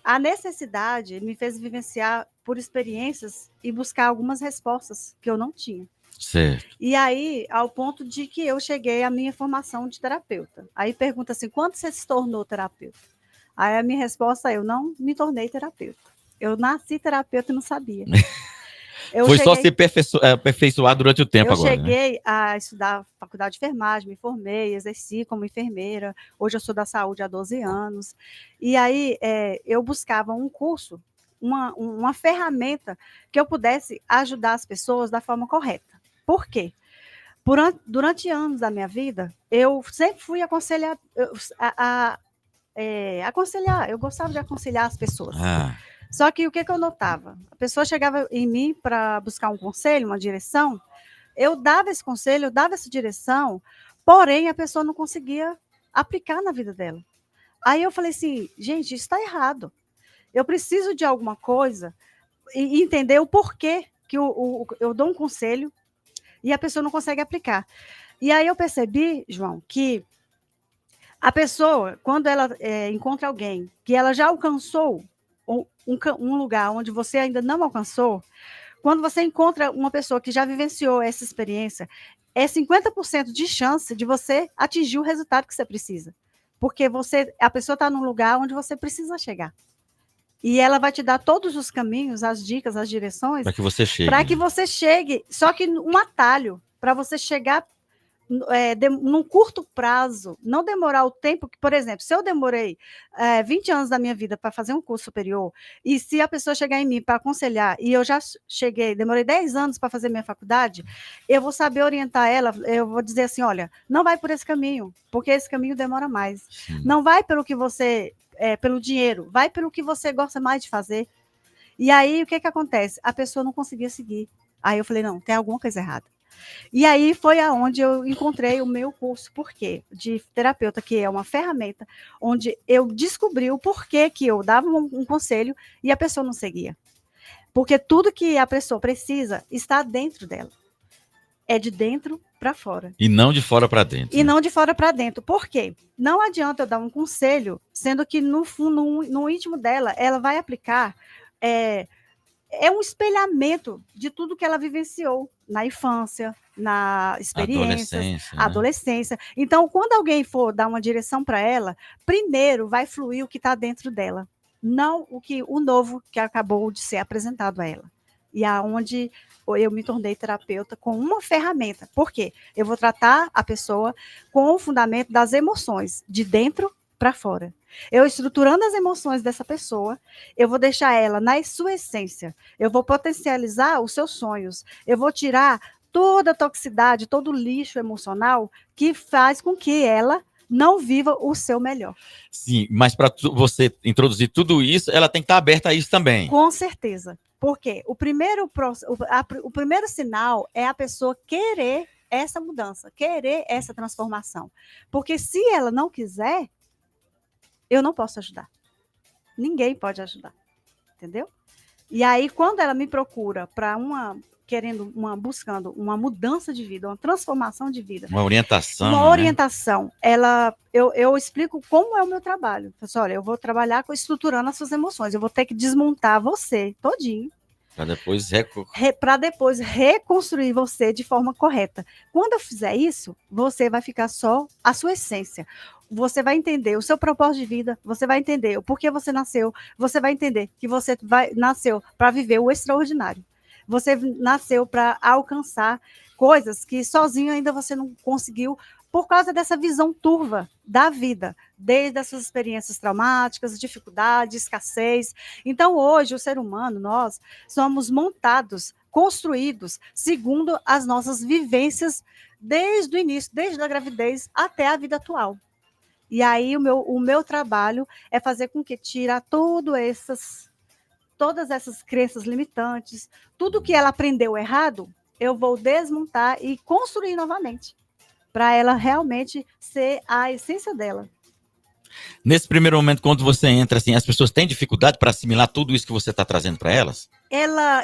a necessidade me fez vivenciar por experiências e buscar algumas respostas que eu não tinha. Certo. E aí, ao ponto de que eu cheguei à minha formação de terapeuta. Aí pergunta assim, quando você se tornou terapeuta? Aí a minha resposta é, eu não me tornei terapeuta. Eu nasci terapeuta e não sabia. Foi só se aperfeiçoar durante o tempo eu agora, né? cheguei a estudar faculdade de enfermagem, me formei, exerci como enfermeira. Hoje eu sou da saúde há 12 anos. E aí eu buscava um curso, uma ferramenta que eu pudesse ajudar as pessoas da forma correta. Por quê? Durante anos da minha vida, eu sempre fui aconselhar, eu gostava de aconselhar as pessoas. Só que o que eu notava? A pessoa chegava em mim para buscar um conselho, uma direção, eu dava esse conselho, eu dava essa direção, porém a pessoa não conseguia aplicar na vida dela. Aí eu falei assim, gente, isso está errado. Eu preciso de alguma coisa e entender o porquê que eu dou um conselho e a pessoa não consegue aplicar. E aí eu percebi, João, que a pessoa, quando ela encontra alguém que ela já alcançou um lugar onde você ainda não alcançou, quando você encontra uma pessoa que já vivenciou essa experiência, é 50% de chance de você atingir o resultado que você precisa. Porque a pessoa está num lugar onde você precisa chegar. E ela vai te dar todos os caminhos, as dicas, as direções. Para que você chegue. Para que você chegue. Só que um atalho para você chegar num curto prazo, não demorar o tempo que, por exemplo, se eu demorei 20 anos da minha vida para fazer um curso superior, e se a pessoa chegar em mim para aconselhar, e eu já demorei 10 anos para fazer minha faculdade, eu vou saber orientar ela, eu vou dizer assim, olha, não vai por esse caminho, porque esse caminho demora mais. Sim. Não vai pelo que você, pelo dinheiro, vai pelo que você gosta mais de fazer. E aí, o que acontece? A pessoa não conseguia seguir. Aí eu falei, não, tem alguma coisa errada. E aí foi aonde eu encontrei o meu curso, por quê? De terapeuta, que é uma ferramenta onde eu descobri o porquê que eu dava um conselho e a pessoa não seguia. Porque tudo que a pessoa precisa está dentro dela. É de dentro para fora. E não de fora para dentro. E não de fora para dentro. Por quê? Não adianta eu dar um conselho, sendo que no fundo, no íntimo dela, ela vai aplicar um espelhamento de tudo que ela vivenciou na infância, na experiência, adolescência. Então, quando alguém for dar uma direção para ela, primeiro vai fluir o que está dentro dela, não o novo que acabou de ser apresentado a ela. E aonde eu me tornei terapeuta com uma ferramenta. Por quê? Eu vou tratar a pessoa com o fundamento das emoções, de dentro para fora. Eu estruturando as emoções dessa pessoa, eu vou deixar ela na sua essência, eu vou potencializar os seus sonhos, eu vou tirar toda a toxicidade, todo o lixo emocional que faz com que ela não viva o seu melhor. Sim, mas para você introduzir tudo isso, ela tem que estar aberta a isso também. Com certeza. Porque o primeiro sinal é a pessoa querer essa mudança, querer essa transformação. Porque se ela não quiser, eu não posso ajudar. Ninguém pode ajudar. Entendeu? E aí, quando ela me procura para buscando uma mudança de vida, uma transformação de vida. Uma orientação. Uma orientação. Eu explico como é o meu trabalho. Eu falo, olha, eu vou trabalhar estruturando as suas emoções. Eu vou ter que desmontar você todinho. Para depois reconstruir você de forma correta. Quando eu fizer isso, você vai ficar só a sua essência. Você vai entender o seu propósito de vida, você vai entender o porquê você nasceu, você vai entender que você nasceu para viver o extraordinário. Você nasceu para alcançar coisas que sozinho ainda você não conseguiu por causa dessa visão turva da vida, desde as suas experiências traumáticas, dificuldades, escassez. Então, hoje, o ser humano, nós somos montados, construídos, segundo as nossas vivências desde o início, desde a gravidez até a vida atual. E aí, o meu trabalho é fazer com que tira todas essas crenças limitantes, tudo que ela aprendeu errado, eu vou desmontar e construir novamente, para ela realmente ser a essência dela. Nesse primeiro momento, quando você entra, assim, as pessoas têm dificuldade para assimilar tudo isso que você está trazendo para elas?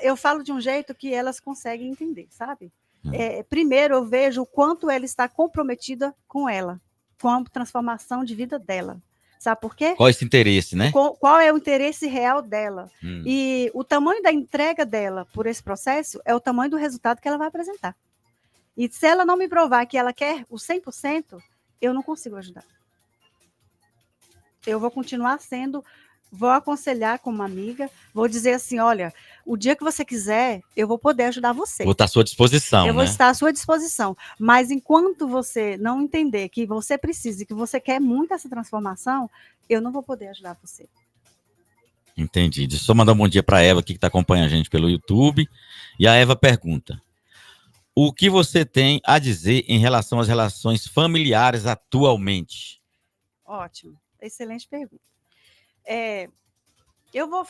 Eu falo de um jeito que elas conseguem entender, sabe? Primeiro, eu vejo o quanto ela está comprometida com ela, com a transformação de vida dela. Sabe por quê? Qual esse interesse, né? Qual é o interesse real dela? Hum. E o tamanho da entrega dela por esse processo é o tamanho do resultado que ela vai apresentar. E se ela não me provar que ela quer o 100%, eu não consigo ajudar. Eu vou continuar sendo, vou aconselhar como amiga, vou dizer assim, olha, o dia que você quiser, eu vou poder ajudar você. Vou estar à sua disposição, Eu vou né? estar à sua disposição. Mas enquanto você não entender que você precisa e que você quer muito essa transformação, eu não vou poder ajudar você. Entendi. Deixa eu só mandar um bom dia para a Eva aqui, que está acompanhando a gente pelo YouTube. E a Eva pergunta: o que você tem a dizer em relação às relações familiares atualmente? Ótimo, excelente pergunta. Eu vou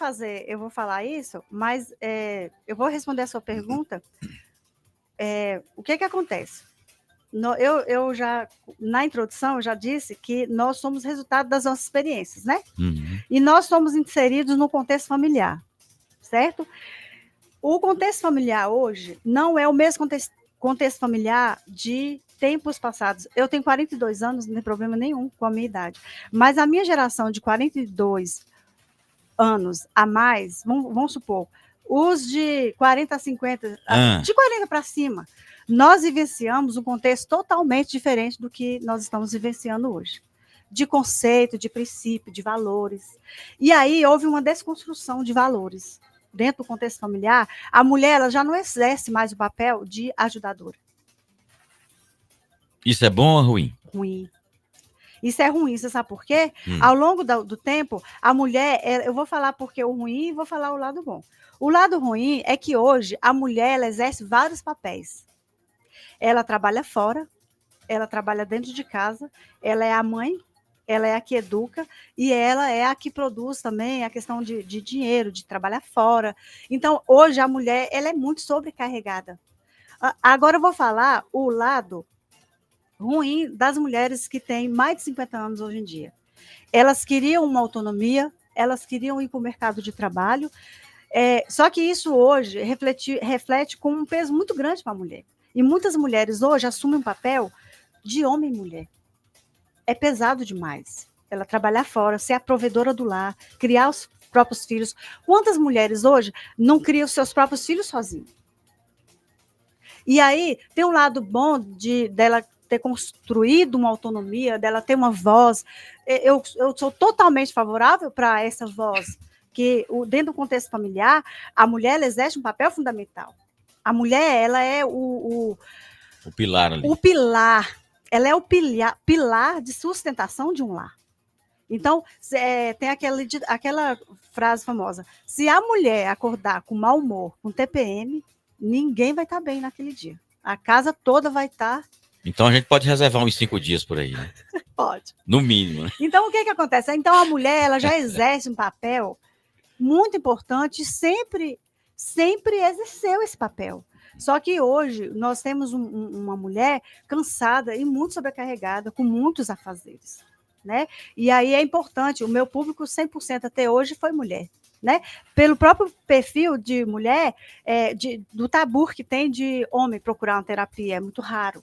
falar isso, mas eu vou responder a sua pergunta. O que acontece? Eu já, na introdução, eu já disse que nós somos resultado das nossas experiências, né? Uhum. E nós somos inseridos no contexto familiar, certo? O contexto familiar hoje não é o mesmo contexto familiar de tempos passados. Eu tenho 42 anos, não tem problema nenhum com a minha idade. Mas a minha geração de 42 anos a mais, vamos supor, os de 40 a 50, de 40 para cima, nós vivenciamos um contexto totalmente diferente do que nós estamos vivenciando hoje. De conceito, de princípio, de valores. E aí houve uma desconstrução de valores. Dentro do contexto familiar, a mulher ela já não exerce mais o papel de ajudadora. Isso é bom ou ruim? Ruim. Isso é ruim, você sabe por quê? Ao longo do tempo, a mulher, eu vou falar porque o ruim e vou falar o lado bom. O lado ruim é que hoje a mulher ela exerce vários papéis. Ela trabalha fora, ela trabalha dentro de casa, ela é a mãe, ela é a que educa e ela é a que produz também a questão de dinheiro, de trabalhar fora. Então, hoje a mulher ela é muito sobrecarregada. Agora eu vou falar o lado ruim das mulheres que têm mais de 50 anos hoje em dia. Elas queriam uma autonomia, elas queriam ir para o mercado de trabalho, só que isso hoje reflete com um peso muito grande para a mulher. E muitas mulheres hoje assumem um papel de homem e mulher. É pesado demais. Ela trabalhar fora, ser a provedora do lar, criar os próprios filhos. Quantas mulheres hoje não criam os seus próprios filhos sozinhas? E aí tem um lado bom dela ter construído uma autonomia, dela ter uma voz. Eu sou totalmente favorável para essa voz, que dentro do contexto familiar, a mulher ela exerce um papel fundamental. A mulher, ela é o pilar ali. O pilar. Ela é o pilar de sustentação de um lar. Então, tem aquela frase famosa: se a mulher acordar com mau humor, com TPM, ninguém vai estar bem naquele dia. A casa toda vai estar... Então, a gente pode reservar uns 5 dias por aí, né? Pode. No mínimo, né? Então, o que acontece? Então, a mulher ela já exerce um papel muito importante, sempre exerceu esse papel. Só que hoje nós temos uma mulher cansada e muito sobrecarregada, com muitos afazeres, né? E aí é importante, o meu público 100% até hoje foi mulher, né? Pelo próprio perfil de mulher, do tabu que tem de homem procurar uma terapia, é muito raro.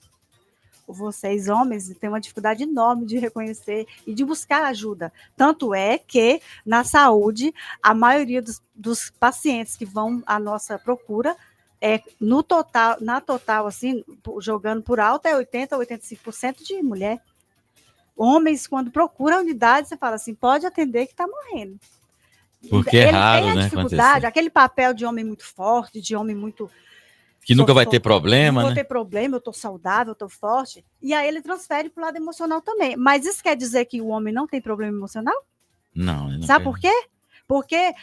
Vocês, homens, têm uma dificuldade enorme de reconhecer e de buscar ajuda. Tanto é que, na saúde, a maioria dos pacientes que vão à nossa procura, na total, assim, jogando por alto, é 80% a 85% de mulher. Homens, quando procuram a unidade, você fala assim, pode atender que está morrendo. Porque é raro, tem a dificuldade, acontecer. aquele papel de homem muito forte, de homem muito... Que nunca vai ter problema, não vou né? ter problema, eu estou saudável, eu estou forte. E aí ele transfere para o lado emocional também. Mas isso quer dizer que o homem não tem problema emocional? Não. Sabe por quê? Porque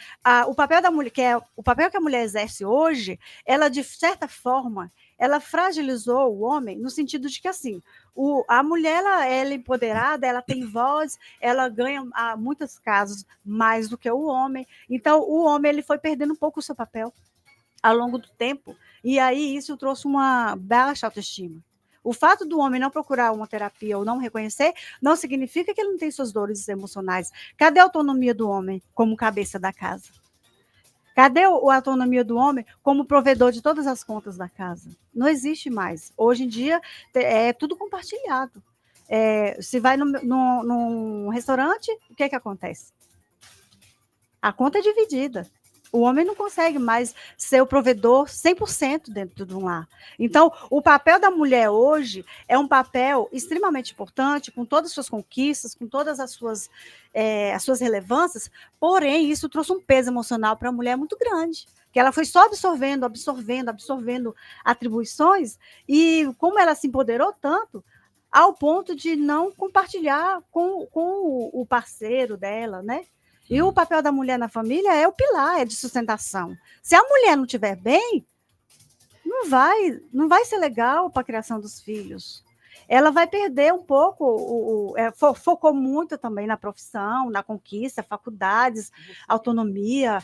o papel da mulher, o papel que a mulher exerce hoje, ela, de certa forma, ela fragilizou o homem no sentido de que, assim, a mulher, ela é empoderada, ela tem voz, ela ganha, em muitos casos, mais do que o homem. Então, o homem ele foi perdendo um pouco o seu papel ao longo do tempo, e aí isso trouxe uma baixa autoestima. O fato do homem não procurar uma terapia ou não reconhecer, não significa que ele não tem suas dores emocionais. Cadê a autonomia do homem como cabeça da casa? Cadê a autonomia do homem como provedor de todas as contas da casa? Não existe mais. Hoje em dia é tudo compartilhado. Se vai num restaurante, o que acontece? A conta é dividida. O homem não consegue mais ser o provedor 100% dentro de um lar. Então, o papel da mulher hoje é um papel extremamente importante, com todas as suas conquistas, com todas as suas relevâncias, porém, isso trouxe um peso emocional para a mulher muito grande, que ela foi só absorvendo atribuições, e como ela se empoderou tanto, ao ponto de não compartilhar com o parceiro dela, né? E o papel da mulher na família é o pilar, é de sustentação. Se a mulher não estiver bem, não vai ser legal para a criação dos filhos. Ela vai perder um pouco, focou muito também na profissão, na conquista, faculdades, autonomia,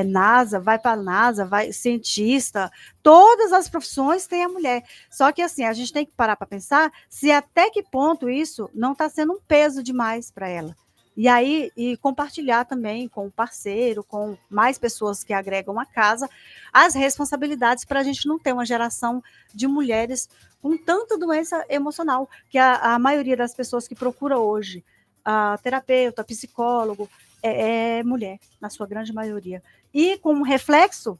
NASA, vai para a NASA, vai cientista, todas as profissões têm a mulher. Só que assim, a gente tem que parar para pensar se até que ponto isso não está sendo um peso demais para ela. E compartilhar também com o parceiro, com mais pessoas que agregam a casa, as responsabilidades para a gente não ter uma geração de mulheres com tanta doença emocional, que a maioria das pessoas que procura hoje terapeuta, psicólogo, é mulher, na sua grande maioria. E como reflexo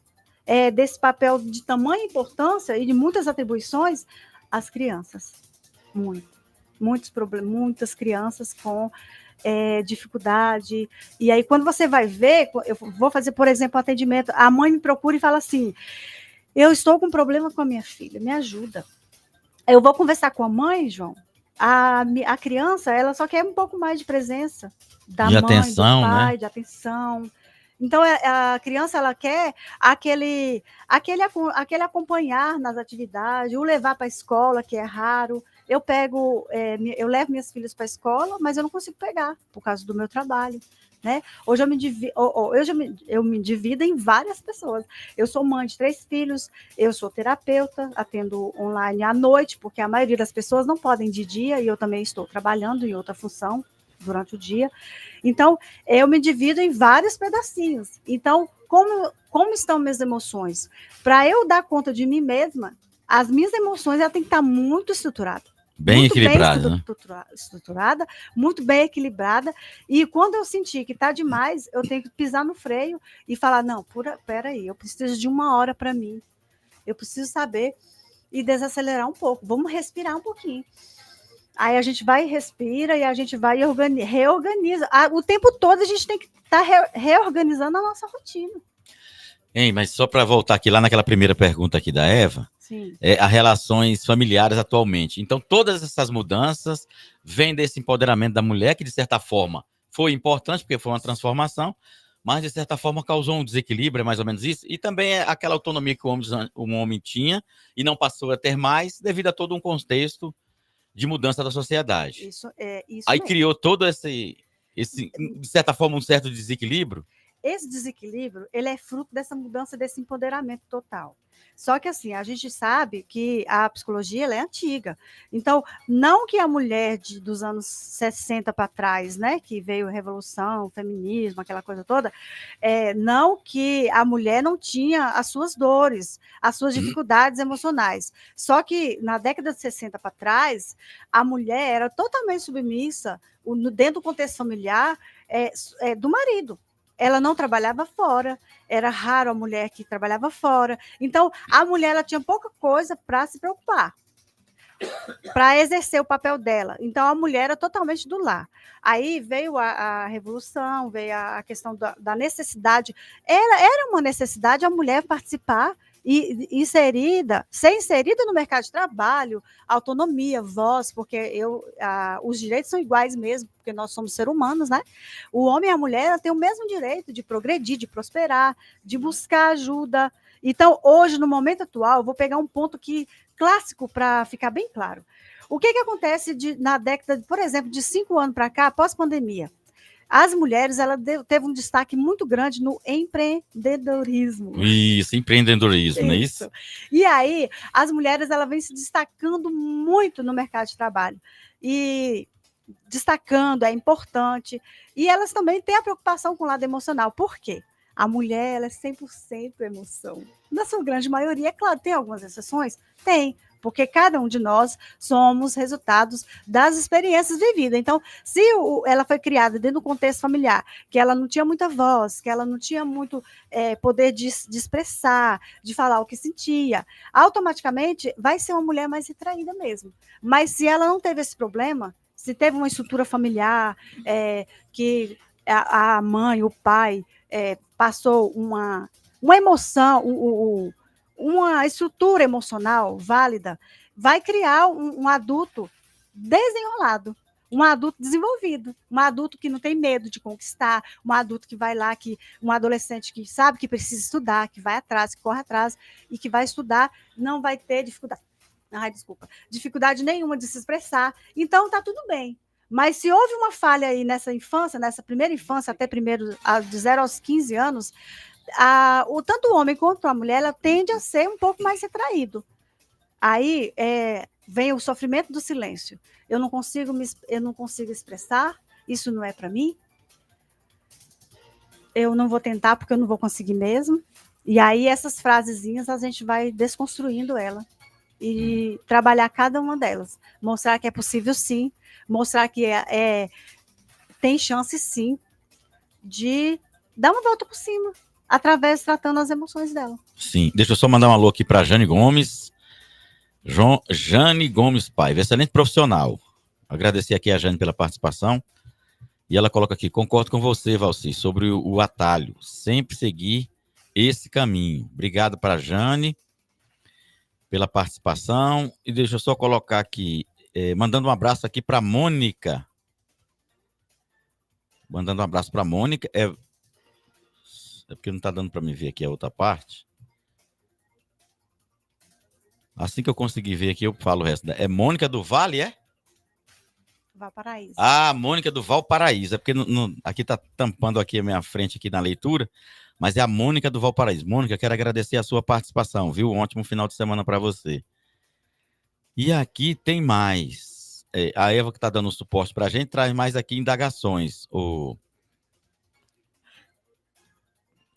desse papel de tamanha importância e de muitas atribuições, as crianças. Muitas crianças com dificuldade. E aí, quando você vai ver, eu vou fazer, por exemplo, um atendimento, a mãe me procura e fala assim: eu estou com um problema com a minha filha, me ajuda. Eu vou conversar com a mãe, João. A criança, ela só quer um pouco mais de presença da de mãe, atenção, do pai, né? de atenção. Então, a criança, ela quer aquele acompanhar nas atividades, o levar para a escola, que é raro. Eu levo minhas filhas para a escola, mas eu não consigo pegar, por causa do meu trabalho. Né? Hoje eu me divido em várias pessoas. Eu sou mãe de 3 filhos, eu sou terapeuta, atendo online à noite, porque a maioria das pessoas não podem de dia, e eu também estou trabalhando em outra função durante o dia. Então, eu me divido em vários pedacinhos. Então, como estão minhas emoções? Para eu dar conta de mim mesma, as minhas emoções têm que estar muito estruturadas. Bem equilibrada, né? Estruturada, muito bem equilibrada. E quando eu sentir que está demais, eu tenho que pisar no freio e falar: não, peraí, eu preciso de 1 hora para mim. Eu preciso saber e desacelerar um pouco. Vamos respirar um pouquinho. Aí a gente vai e respira e a gente vai e reorganiza. O tempo todo a gente tem que estar reorganizando a nossa rotina. Hein, mas só para voltar aqui lá naquela primeira pergunta aqui da Eva, as relações familiares atualmente. Então, todas essas mudanças vêm desse empoderamento da mulher, que de certa forma foi importante, porque foi uma transformação, mas de certa forma causou um desequilíbrio, é mais ou menos isso, e também é aquela autonomia que o homem tinha e não passou a ter mais devido a todo um contexto de mudança da sociedade. Isso aí mesmo. Criou todo esse, de certa forma, um certo desequilíbrio. Esse desequilíbrio, ele é fruto dessa mudança, desse empoderamento total. Só que, assim, a gente sabe que a psicologia ela é antiga. Então, não que a mulher dos anos 60 para trás, né, que veio a revolução, o feminismo, aquela coisa toda, não que a mulher não tinha as suas dores, as suas dificuldades emocionais. Só que, na década de 60 para trás, a mulher era totalmente submissa, dentro do contexto familiar, do marido. Ela não trabalhava fora, era raro a mulher que trabalhava fora. Então, a mulher ela tinha pouca coisa para se preocupar, para exercer o papel dela. Então, a mulher era totalmente do lar. Aí veio a revolução, veio a questão da necessidade. Era uma necessidade a mulher participar e ser inserida no mercado de trabalho, autonomia, voz, porque os direitos são iguais mesmo, porque nós somos seres humanos, né? O homem e a mulher têm o mesmo direito de progredir, de prosperar, de buscar ajuda. Então, hoje, no momento atual, eu vou pegar um ponto clássico para ficar bem claro. O que acontece na década, por exemplo, de 5 anos para cá, pós-pandemia? As mulheres, teve um destaque muito grande no empreendedorismo. Isso, empreendedorismo, não é isso? E aí, as mulheres, ela vem se destacando muito no mercado de trabalho. E destacando, é importante. E elas também têm a preocupação com o lado emocional. Por quê? A mulher, ela é 100% emoção. Na sua grande maioria, é claro, tem algumas exceções? Tem. porque cada um de nós somos resultados das experiências vividas. Então, se ela foi criada dentro do contexto familiar, que ela não tinha muita voz, que ela não tinha muito poder de expressar, de falar o que sentia, automaticamente vai ser uma mulher mais retraída mesmo. Mas se ela não teve esse problema, se teve uma estrutura familiar, que a mãe, o pai passou uma emoção, uma estrutura emocional válida, vai criar um adulto desenrolado, um adulto desenvolvido, um adulto que não tem medo de conquistar, um adulto que vai lá, um adolescente que sabe que precisa estudar, que vai atrás, que corre atrás e que vai estudar, não vai ter dificuldade nenhuma de se expressar. Então, está tudo bem. Mas se houve uma falha aí nessa infância, nessa primeira infância, até de 0 aos 15 anos, tanto o homem quanto a mulher, ela tende a ser um pouco mais retraído. Aí vem o sofrimento do silêncio. Eu não consigo expressar, isso não é para mim. Eu não vou tentar porque eu não vou conseguir mesmo. E aí essas frasezinhas a gente vai desconstruindo ela e trabalhar cada uma delas. Mostrar que é possível sim, mostrar que tem chance sim de dar uma volta por cima, através tratando as emoções dela. Sim, deixa eu só mandar um alô aqui para Jane Gomes. Jane Gomes Paiva, excelente profissional. Agradecer aqui a Jane pela participação. E ela coloca aqui, concordo com você, Valci, sobre o atalho. Sempre seguir esse caminho. Obrigado para a Jane pela participação. E deixa eu só colocar aqui, mandando um abraço aqui para a Mônica. Mandando um abraço para a Mônica. É porque não está dando para me ver aqui a outra parte. Assim que eu conseguir ver aqui, eu falo o resto. É Mônica do Vale, é? Valparaíso. Ah, Mônica do Valparaíso. É porque aqui está tampando aqui a minha frente aqui na leitura, mas é a Mônica do Valparaíso. Mônica, quero agradecer a sua participação, viu? Um ótimo final de semana para você. E aqui tem mais. A Eva, que está dando suporte para a gente, traz mais aqui indagações.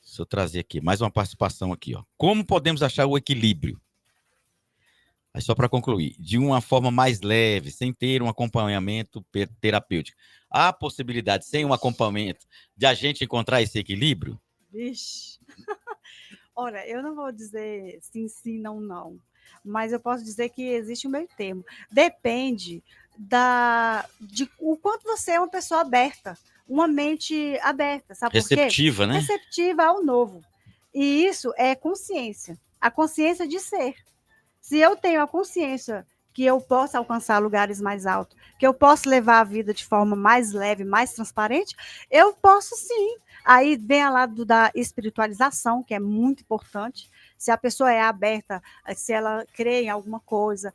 Deixa eu trazer aqui mais uma participação aqui, ó. Como podemos achar o equilíbrio? Aí só para concluir, de uma forma mais leve, sem ter um acompanhamento terapêutico. Há possibilidade, sem um acompanhamento, de a gente encontrar esse equilíbrio? Vixe. Olha, eu não vou dizer sim, sim, não, não. Mas eu posso dizer que existe um meio termo. Depende de o quanto você é uma pessoa aberta, uma mente aberta, sabe por quê? Receptiva, né? Receptiva ao novo. E isso é consciência. A consciência de ser. Se eu tenho a consciência que eu posso alcançar lugares mais altos, que eu posso levar a vida de forma mais leve, mais transparente, eu posso sim. Aí vem ao lado da espiritualização, que é muito importante. Se a pessoa é aberta, se ela crê em alguma coisa,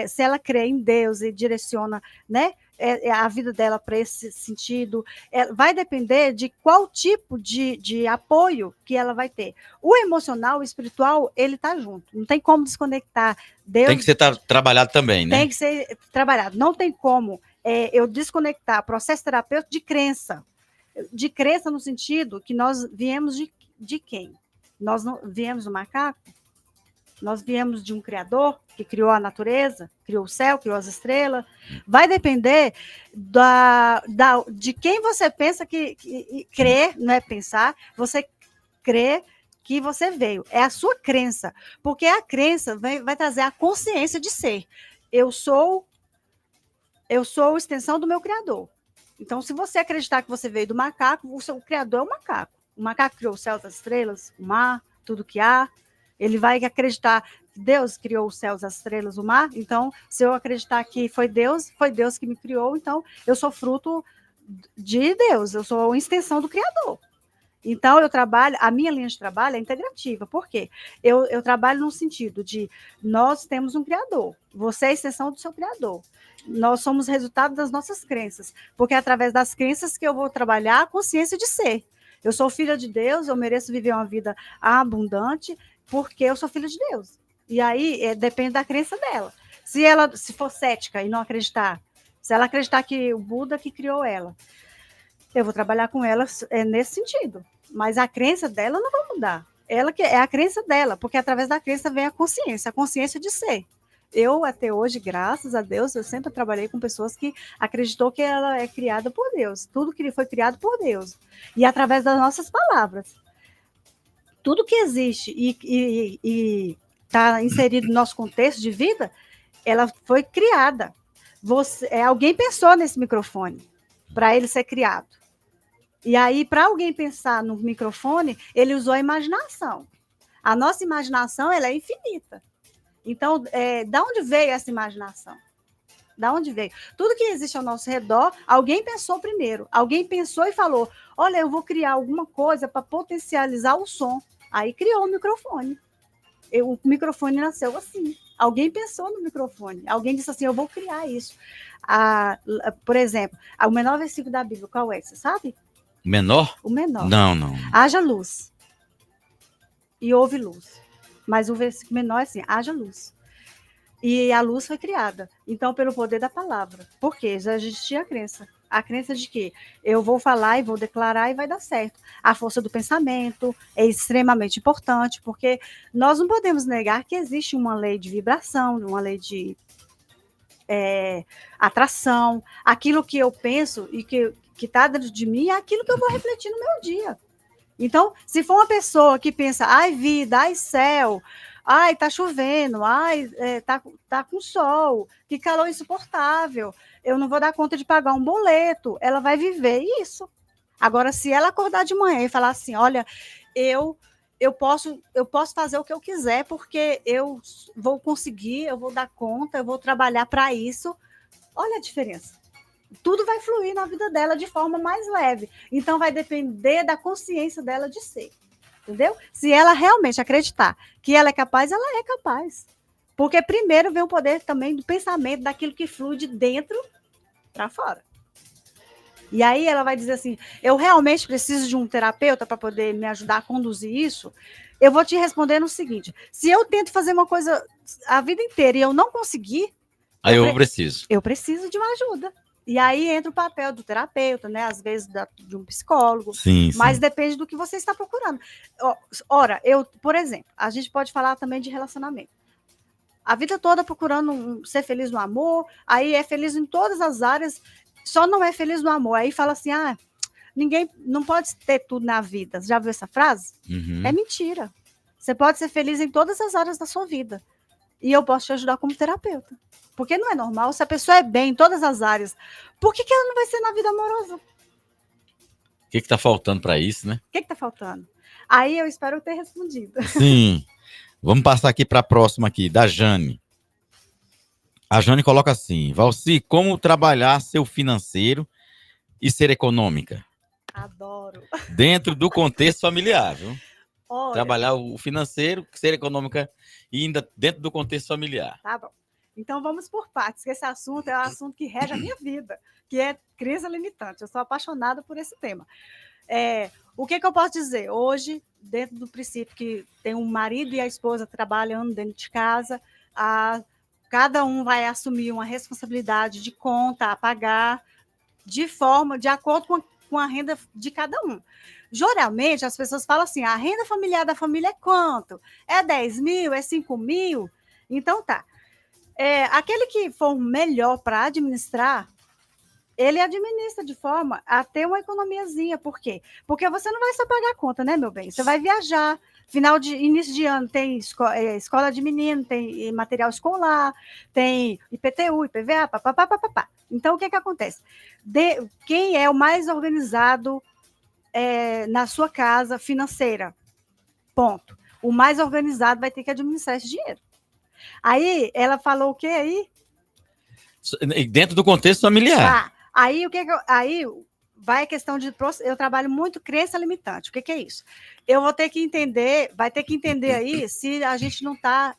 se ela crê em Deus e direciona, né, a vida dela para esse sentido, vai depender de qual tipo de apoio que ela vai ter. O emocional, o espiritual, ele está junto. Não tem como desconectar. Deus, tem que ser trabalhado também, né? Tem que ser trabalhado. Não tem como eu desconectar processo terapêutico de crença. De crença no sentido que nós viemos de quem? Nós não viemos do macaco? Nós viemos de um criador que criou a natureza, criou o céu, criou as estrelas. Vai depender de quem você pensa que crer, não é pensar, você crê que você veio. É a sua crença. Porque a crença vai trazer a consciência de ser. Eu sou extensão do meu criador. Então, se você acreditar que você veio do macaco, o seu criador é o macaco. O macaco criou o céu, as estrelas, o mar, tudo que há. Ele vai acreditar que Deus criou os céus, as estrelas, o mar. Então, se eu acreditar que foi Deus que me criou, então eu sou fruto de Deus, eu sou uma extensão do Criador. Então, a minha linha de trabalho é integrativa. Por quê? Eu trabalho no sentido de nós temos um Criador, você é a extensão do seu Criador. Nós somos resultado das nossas crenças, porque é através das crenças que eu vou trabalhar a consciência de ser. Eu sou filha de Deus, eu mereço viver uma vida abundante, porque eu sou filha de Deus. E aí, depende da crença dela. Se for cética e não acreditar, se ela acreditar que o Buda que criou ela, eu vou trabalhar com ela nesse sentido. Mas a crença dela não vai mudar. Ela que é a crença dela, porque através da crença vem a consciência de ser. Eu, até hoje, graças a Deus, eu sempre trabalhei com pessoas que acreditou que ela é criada por Deus. Tudo que foi criado por Deus. E através das nossas palavras. Tudo que existe e está inserido no nosso contexto de vida, ela foi criada. Alguém pensou nesse microfone para ele ser criado. E aí, para alguém pensar no microfone, ele usou a imaginação. A nossa imaginação, ela é infinita. Então, da onde veio essa imaginação? Da onde veio? Tudo que existe ao nosso redor, alguém pensou primeiro. Alguém pensou e falou, olha, eu vou criar alguma coisa para potencializar o som. Aí criou o microfone. O microfone nasceu assim. Alguém pensou no microfone. Alguém disse assim, eu vou criar isso. Por exemplo, o menor versículo da Bíblia, qual é? Você sabe? Menor? O menor. Não. Haja luz. E houve luz. Mas o versículo menor é assim, haja luz. E a luz foi criada. Então, pelo poder da palavra. Por quê? Já existia a crença. A crença de que eu vou falar e vou declarar e vai dar certo. A força do pensamento é extremamente importante, porque nós não podemos negar que existe uma lei de vibração, uma lei de atração. Aquilo que eu penso e que está dentro de mim é aquilo que eu vou refletir no meu dia. Então, se for uma pessoa que pensa, ai vida, ai céu, ai tá chovendo, ai tá com sol, que calor insuportável, eu não vou dar conta de pagar um boleto, ela vai viver isso. Agora, se ela acordar de manhã e falar assim, olha, eu posso fazer o que eu quiser, porque eu vou conseguir, eu vou dar conta, eu vou trabalhar para isso, olha a diferença. Tudo vai fluir na vida dela de forma mais leve. Então, vai depender da consciência dela de ser. Entendeu? Se ela realmente acreditar que ela é capaz, ela é capaz. Porque primeiro vem o poder também do pensamento, daquilo que flui de dentro para fora. E aí ela vai dizer assim, eu realmente preciso de um terapeuta para poder me ajudar a conduzir isso? Eu vou te responder no seguinte, se eu tento fazer uma coisa a vida inteira e eu não conseguir... Aí eu preciso. Eu preciso de uma ajuda. E aí entra o papel do terapeuta, né? Às vezes de um psicólogo. Sim. Mas depende do que você está procurando. Ora, por exemplo, a gente pode falar também de relacionamento. A vida toda procurando ser feliz no amor, aí é feliz em todas as áreas, só não é feliz no amor. Aí fala assim, ninguém não pode ter tudo na vida. Já viu essa frase? Uhum. É mentira. Você pode ser feliz em todas as áreas da sua vida. E eu posso te ajudar como terapeuta. Porque não é normal, se a pessoa é bem em todas as áreas, por que ela não vai ser na vida amorosa? O que está faltando para isso, né? O que está faltando? Aí eu espero ter respondido. Sim. Vamos passar aqui para a próxima aqui, da Jane. A Jane coloca assim, Valci, como trabalhar seu financeiro e ser econômica? Adoro. Dentro do contexto familiar, viu? Olha, trabalhar o financeiro, ser econômica e ainda dentro do contexto familiar. Tá bom. Então vamos por partes, que esse assunto é um assunto que rege a minha vida, que é crença limitante. Eu sou apaixonada por esse tema. O que eu posso dizer? Hoje, dentro do princípio que tem um marido e a esposa trabalhando dentro de casa, cada um vai assumir uma responsabilidade de conta a pagar de acordo com a renda de cada um. Geralmente, as pessoas falam assim, a renda familiar da família é quanto? É 10 mil? É 5 mil? Então, tá. Aquele que for melhor para administrar, ele administra de forma a ter uma economiazinha. Por quê? Porque você não vai só pagar a conta, né, meu bem? Você vai viajar. Início de ano tem escola de menino, tem material escolar, tem IPTU, IPVA, papapá. Então, o que acontece? Quem é o mais organizado na sua casa financeira? Ponto. O mais organizado vai ter que administrar esse dinheiro. Aí, ela falou o quê aí? Dentro do contexto familiar. Aí vai a questão de... Eu trabalho muito crença limitante. O que é isso? Eu vou ter que entender, vai ter que entender aí se a gente não está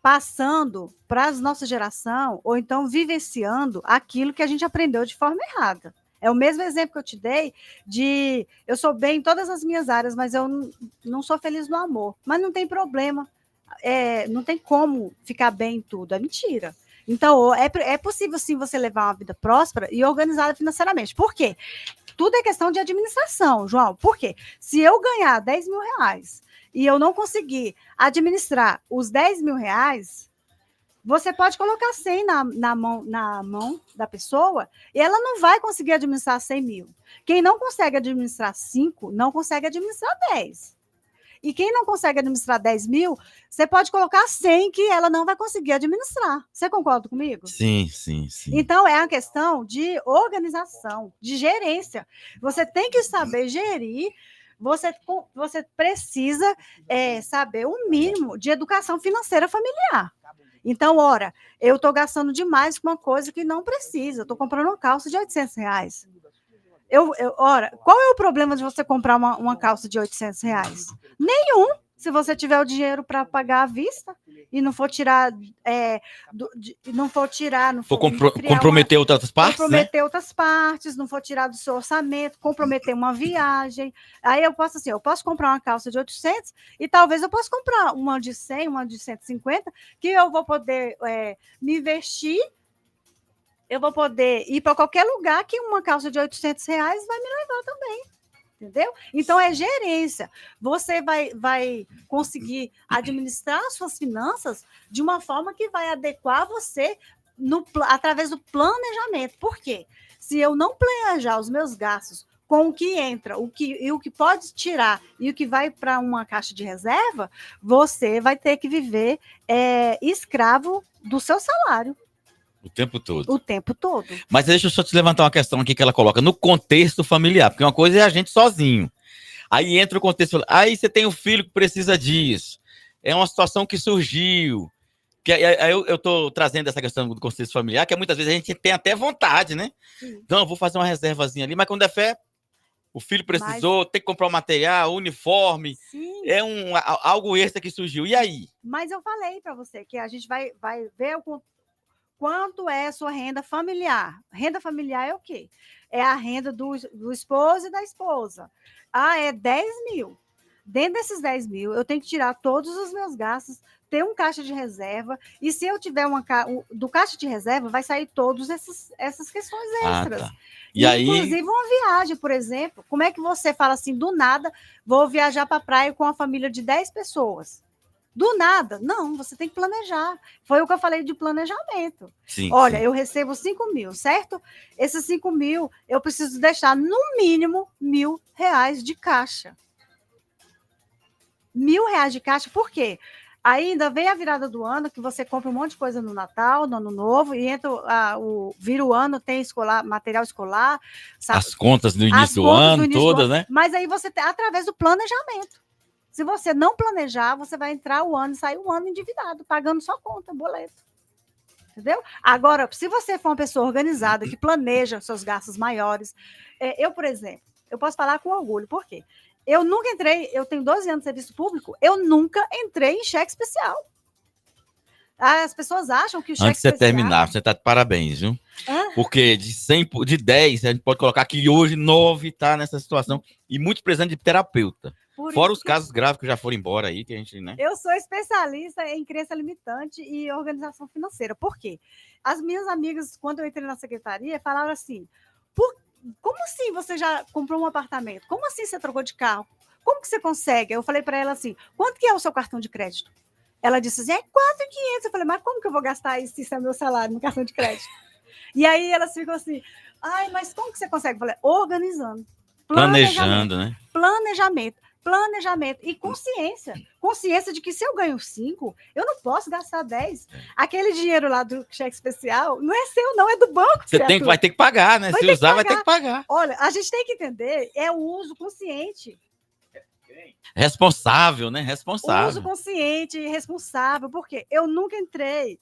passando para a nossa geração, ou então vivenciando aquilo que a gente aprendeu de forma errada. É o mesmo exemplo que eu te dei de... Eu sou bem em todas as minhas áreas, mas eu não sou feliz no amor. Mas não tem problema. Não tem como ficar bem em tudo. É mentira. Então, é possível, sim, você levar uma vida próspera e organizada financeiramente. Por quê? Tudo é questão de administração, João. Por quê? Se eu ganhar 10 mil reais e eu não conseguir administrar os 10 mil reais, Você pode colocar 100 na mão da pessoa e ela não vai conseguir administrar 100 mil. Quem não consegue administrar 5, não consegue administrar 10. E quem não consegue administrar 10 mil, você pode colocar 100 que ela não vai conseguir administrar. Você concorda comigo? Sim, sim, sim. Então, é uma questão de organização, de gerência. Você tem que saber gerir, você precisa saber o mínimo de educação financeira familiar. Então, ora, eu estou gastando demais com uma coisa que não precisa. Eu estou comprando uma calça de R$800. Ora, qual é o problema de você comprar uma calça de R$800? Nenhum, se você tiver o dinheiro para pagar à vista e não for tirar, comprometer outras partes, comprometer outras partes, não for tirar do seu orçamento, comprometer uma viagem. Aí eu posso comprar uma calça de 800 e talvez eu possa comprar uma de 100, uma de 150, que eu vou poder me investir. Eu vou poder ir para qualquer lugar que uma calça de R$800 vai me levar também. Entendeu? Então, é gerência. Você vai conseguir administrar suas finanças de uma forma que vai adequar você através do planejamento. Por quê? Se eu não planejar os meus gastos com o que entra, o que pode tirar e o que vai para uma caixa de reserva, você vai ter que viver escravo do seu salário. O tempo todo. O tempo todo. Mas deixa eu só te levantar uma questão aqui que ela coloca no contexto familiar, porque uma coisa é a gente sozinho. Aí entra o contexto, aí você tem um filho que precisa disso. É uma situação que surgiu. Que aí eu tô trazendo essa questão do contexto familiar, que muitas vezes a gente tem até vontade, né? Sim. Então, eu vou fazer uma reservazinha ali, mas quando é fé, o filho precisou, tem que comprar o material, o uniforme. Sim. É algo extra que surgiu. E aí? Mas eu falei para você que a gente vai ver quanto é a sua renda familiar. Renda familiar é o quê? É a renda do esposo e da esposa. É 10 mil. Dentro desses 10 mil, eu tenho que tirar todos os meus gastos, ter um caixa de reserva, e se eu tiver do caixa de reserva, vai sair todas essas questões extras. Tá. Inclusive uma viagem, por exemplo. Como é que você fala assim, do nada, vou viajar para a praia com uma família de 10 pessoas? Do nada. Não, você tem que planejar. Foi o que eu falei de planejamento. Sim, olha, sim. Eu recebo 5 mil, certo? Esses 5 mil, eu preciso deixar no mínimo R$1.000 de caixa. R$1.000 de caixa, por quê? Ainda vem a virada do ano, que você compra um monte de coisa no Natal, no Ano Novo, e vira o ano, tem material escolar. As contas no início do ano, todas, né? Mas aí você tem, através do planejamento. Se você não planejar, você vai entrar o ano e sair um ano endividado, pagando sua conta, boleto. Entendeu? Agora, se você for uma pessoa organizada, que planeja seus gastos maiores, eu, por exemplo, eu posso falar com orgulho, por quê? Eu nunca entrei, eu tenho 12 anos de serviço público, eu nunca entrei em cheque especial. As pessoas acham que o cheque especial... Antes de você terminar, você está de parabéns, viu? Porque de 10, a gente pode colocar que hoje 9 está nessa situação, e muitos precisando de terapeuta. Fora os casos graves que já foram embora aí, que a gente, né? Eu sou especialista em crença limitante e organização financeira. Por quê? As minhas amigas, quando eu entrei na secretaria, falaram assim, como assim você já comprou um apartamento? Como assim você trocou de carro? Como que você consegue? Eu falei para ela assim, quanto que é o seu cartão de crédito? Ela disse assim, 4.500. Eu falei, mas como que eu vou gastar isso se é meu salário no cartão de crédito? E aí elas ficam assim, mas como que você consegue? Eu falei, organizando. Planejando, né? Planejamento e consciência. Consciência de que se eu ganho 5, eu não posso gastar 10. Aquele dinheiro lá do cheque especial não é seu, não, é do banco. Você vai ter que pagar, né? Se usar, vai ter que pagar. Olha, a gente tem que entender, é o uso consciente. Responsável, né? Responsável. Uso consciente e responsável, porque eu nunca entrei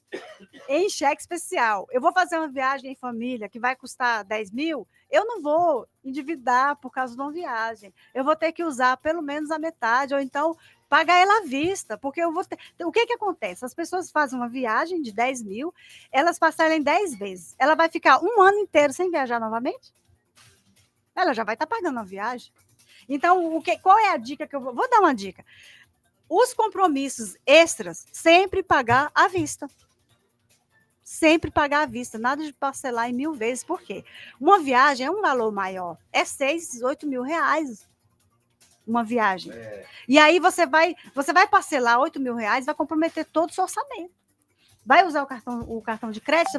em cheque especial. Eu vou fazer uma viagem em família que vai custar 10 mil, eu não vou endividar por causa de uma viagem. Eu vou ter que usar pelo menos a metade, ou então pagar ela à vista, porque eu vou ter... O que acontece? As pessoas fazem uma viagem de 10 mil, elas passaram em 10 vezes. Ela vai ficar um ano inteiro sem viajar novamente? Ela já vai estar pagando a viagem. Então, qual é a dica que eu vou dar uma dica? Os compromissos extras, sempre pagar à vista. Sempre pagar à vista, nada de parcelar em 1.000 vezes. Por quê? Uma viagem é um valor maior, é 6, 8 mil reais uma viagem. E aí você vai parcelar 8 mil reais, vai comprometer todo o seu orçamento. vai usar o cartão de crédito, você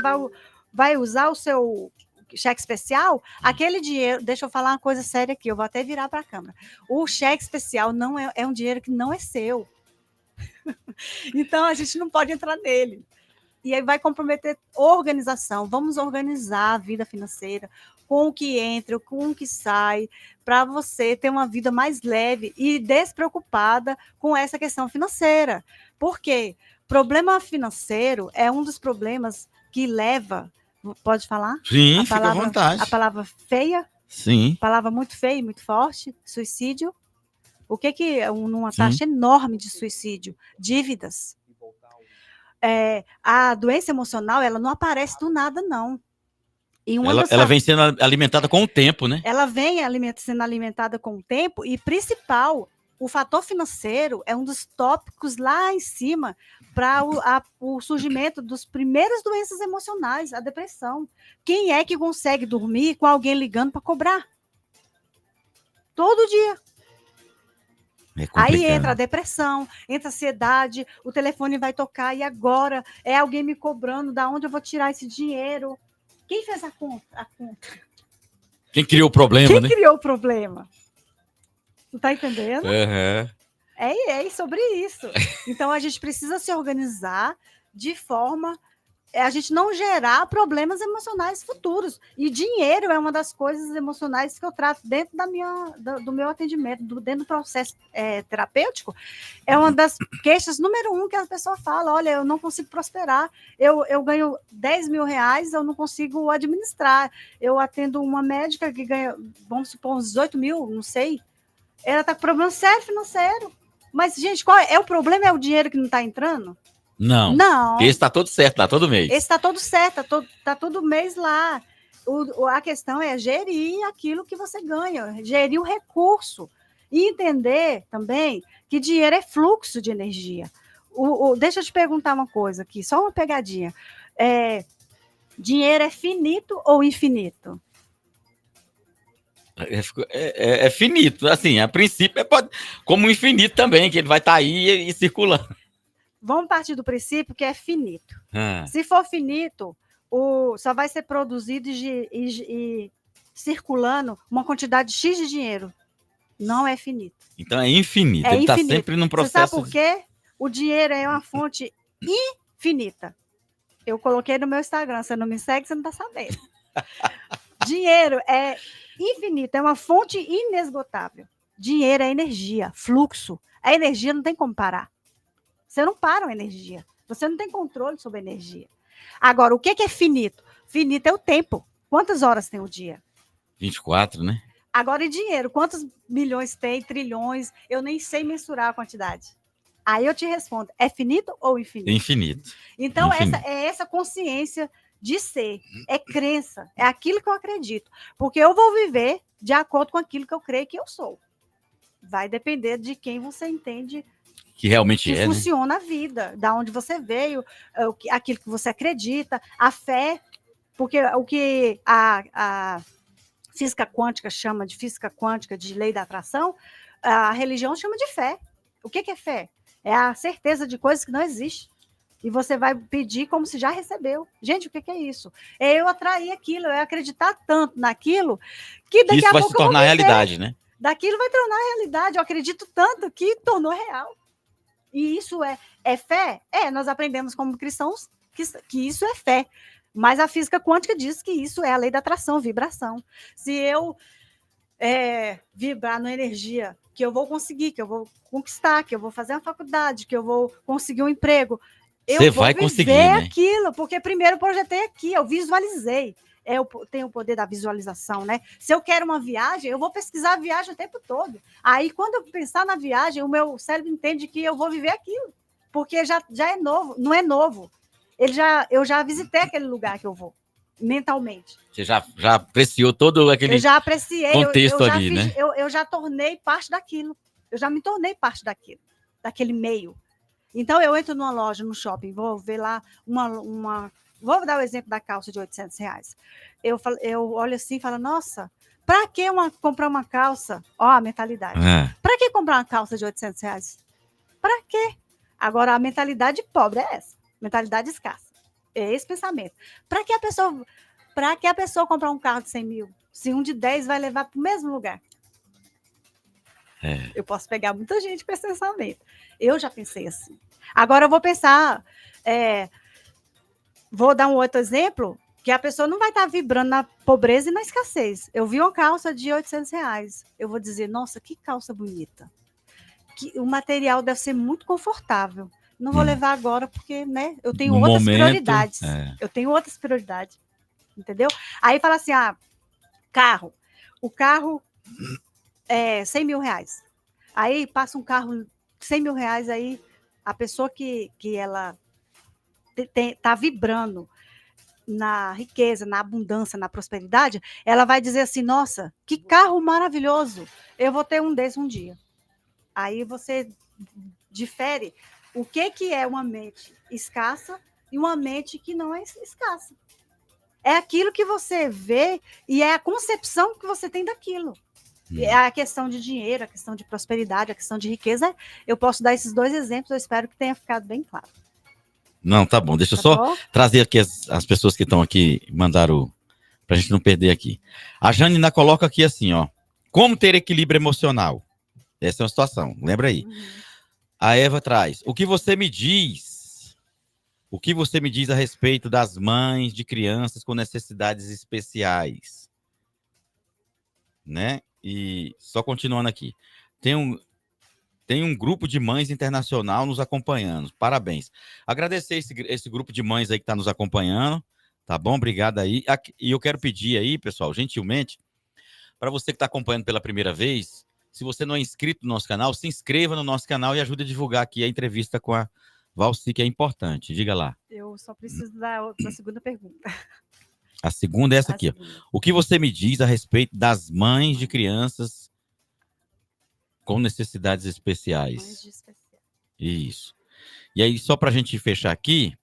vai usar o seu cheque especial, aquele dinheiro, deixa eu falar uma coisa séria aqui, eu vou até virar para a câmera. O cheque especial não é um dinheiro que não é seu. Então, a gente não pode entrar nele. E aí vai comprometer organização. Vamos organizar a vida financeira com o que entra, com o que sai, para você ter uma vida mais leve e despreocupada com essa questão financeira. Por quê? Problema financeiro é um dos problemas que leva, pode falar? Sim, fica à vontade. A palavra feia? Sim. Palavra muito feia e muito forte, suicídio. O que é uma taxa enorme de suicídio? Dívidas. A doença emocional, ela não aparece do nada, não. E ela vem sendo alimentada com o tempo, né? Ela vem sendo alimentada com o tempo e, principal, o fator financeiro é um dos tópicos lá em cima para o surgimento dos primeiras doenças emocionais, a depressão. Quem é que consegue dormir com alguém ligando para cobrar? Todo dia. Aí entra a depressão, entra a ansiedade, o telefone vai tocar e agora é alguém me cobrando, da onde eu vou tirar esse dinheiro? Quem fez a conta? Quem criou o problema, Quem criou o problema? Tu tá entendendo? Uhum. É sobre isso. Então, a gente precisa se organizar de forma a gente não gerar problemas emocionais futuros. E dinheiro é uma das coisas emocionais que eu trato dentro do meu atendimento, dentro do processo terapêutico. É uma das queixas número 1 que a pessoa fala: olha, eu não consigo prosperar, eu ganho 10 mil reais, eu não consigo administrar. Eu atendo uma médica que ganha, vamos supor, uns 18 mil, não sei. Ela está com problema sério financeiro. Mas, gente, qual é o problema? É o dinheiro que não está entrando? Não. Esse está todo certo lá, todo mês. Esse está todo certo, está todo mês lá. A questão é gerir aquilo que você ganha, gerir o recurso. E entender também que dinheiro é fluxo de energia. Deixa eu te perguntar uma coisa aqui, só uma pegadinha. Dinheiro é finito ou infinito? É finito, assim, a princípio como infinito também, que ele vai estar aí e circulando. Vamos partir do princípio que é finito. Se for finito, só vai ser produzido e circulando uma quantidade X de dinheiro. Não é finito. Então é infinito. Ele está sempre num processo. Você sabe por quê? O dinheiro é uma fonte infinita. Eu coloquei no meu Instagram. Você não me segue, você não está sabendo. Dinheiro é infinito, é uma fonte inesgotável. Dinheiro é energia, fluxo. A energia não tem como parar. Você não para uma energia. Você não tem controle sobre a energia. Agora, o que é finito? Finito é o tempo. Quantas horas tem o dia? 24, né? Agora, e dinheiro? Quantos milhões tem? Trilhões? Eu nem sei mensurar a quantidade. Aí eu te respondo, é finito ou infinito? Infinito. Então, essa consciência de ser, é crença, é aquilo que eu acredito. Porque eu vou viver de acordo com aquilo que eu creio que eu sou. Vai depender de quem você entende que realmente que funciona, né? A vida, da onde você veio, aquilo que você acredita, a fé, porque o que a física quântica chama de física quântica, de lei da atração, a religião chama de fé. O que é fé? É a certeza de coisas que não existem. E você vai pedir como se já recebeu. Gente, o que é isso? É eu atrair aquilo, é acreditar tanto naquilo que daqui a pouco vai se tornar realidade, né? Daquilo vai tornar realidade. Eu acredito tanto que tornou real. E isso é fé? Nós aprendemos como cristãos que isso é fé. Mas a física quântica diz que isso é a lei da atração, vibração. Se eu vibrar na energia que eu vou conseguir, que eu vou conquistar, que eu vou fazer uma faculdade, que eu vou conseguir um emprego, eu vou viver aquilo, porque primeiro eu projetei aqui, eu visualizei. Eu tenho o poder da visualização, né? Se eu quero uma viagem, eu vou pesquisar a viagem o tempo todo. Aí, quando eu pensar na viagem, o meu cérebro entende que eu vou viver aquilo, porque já é novo, não é novo. Eu já visitei aquele lugar que eu vou, mentalmente. Você já apreciou todo aquele contexto ali, né? Eu já tornei parte daquilo. Eu já me tornei parte daquele meio. Então, eu entro numa loja, no shopping, vou ver lá Vou dar o exemplo da calça de R$800. Eu olho assim e falo, nossa, para que comprar uma calça? Ó, a mentalidade. Para que comprar uma calça de R$800? Para quê? Agora, a mentalidade pobre é essa. Mentalidade escassa. É esse pensamento. Para que a pessoa comprar um carro de 100 mil, se um de 10 vai levar para o mesmo lugar? Eu posso pegar muita gente com esse pensamento. Eu já pensei assim. Agora eu vou pensar, vou dar um outro exemplo, que a pessoa não vai estar vibrando na pobreza e na escassez. Eu vi uma calça de R$800. Eu vou dizer, nossa, que calça bonita. O material deve ser muito confortável. Não vou levar agora porque, né, eu tenho outras prioridades. Eu tenho outras prioridades. Entendeu? Aí fala assim, carro. O carro é R$100 mil. Aí passa um carro R$100 mil, aí a pessoa que ela está vibrando na riqueza, na abundância, na prosperidade, ela vai dizer assim, nossa, que carro maravilhoso, eu vou ter um desse um dia. Aí você difere o que é uma mente escassa e uma mente que não é escassa. É aquilo que você vê e é a concepção que você tem daquilo. É a questão de dinheiro, a questão de prosperidade, a questão de riqueza. Eu posso dar esses 2 exemplos, eu espero que tenha ficado bem claro. Não, tá bom. Deixa eu só trazer aqui as pessoas que estão aqui, mandaram, pra gente não perder aqui. A Janina coloca aqui assim, ó. Como ter equilíbrio emocional? Essa é uma situação, lembra aí. A Eva traz, o que você me diz a respeito das mães de crianças com necessidades especiais? Né? E só continuando aqui. Tem um grupo de mães internacional nos acompanhando. Parabéns. Agradecer esse grupo de mães aí que está nos acompanhando. Tá bom? Obrigado aí. E eu quero pedir aí, pessoal, gentilmente, para você que está acompanhando pela primeira vez, se você não é inscrito no nosso canal, se inscreva no nosso canal e ajude a divulgar aqui a entrevista com a Valci, que é importante. Diga lá. Eu só preciso da segunda pergunta. A segunda é essa aqui. O que você me diz a respeito das mães de crianças com necessidades especiais? Isso. E aí, só para a gente fechar aqui,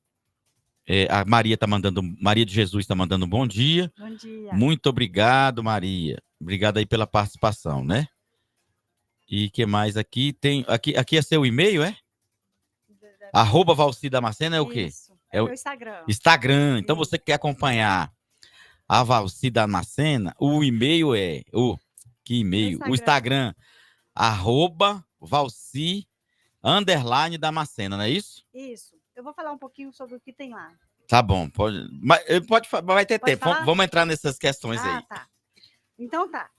a Maria de Jesus está mandando um bom dia. Bom dia. Muito obrigado, Maria. Obrigado aí pela participação, né? E que mais aqui? Aqui é seu e-mail, é? @Valci Damasceno é o quê? Isso, é o Instagram. Instagram. Então, você quer acompanhar a Valci Damasceno, o e-mail é... que e-mail? O Instagram, @Valci _Damasceno, não é isso? Isso. Eu vou falar um pouquinho sobre o que tem lá. Tá bom, vai ter tempo. Vamos entrar nessas questões aí. Tá. Então tá.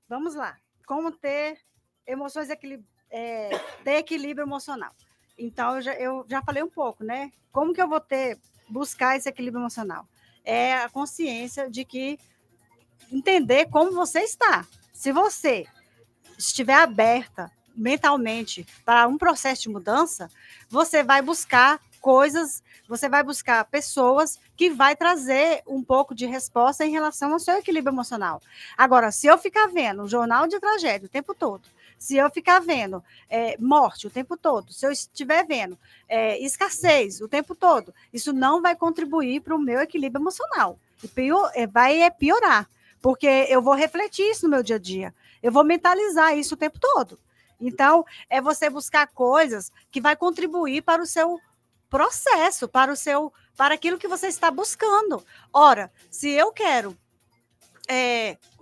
Vamos lá. Como ter emoções ter equilíbrio emocional. Então, eu já falei um pouco, né? Como que eu vou buscar esse equilíbrio emocional? É a consciência de que entender como você está. Se você estiver aberta mentalmente para um processo de mudança, você vai buscar coisas, você vai buscar pessoas que vai trazer um pouco de resposta em relação ao seu equilíbrio emocional. Agora, se eu ficar vendo um jornal de tragédia o tempo todo, se eu ficar vendo morte o tempo todo, se eu estiver vendo escassez o tempo todo, isso não vai contribuir para o meu equilíbrio emocional. Vai piorar, porque eu vou refletir isso no meu dia a dia. Eu vou mentalizar isso o tempo todo. Então, é você buscar coisas que vai contribuir para o seu processo, para aquilo que você está buscando. Ora, se eu quero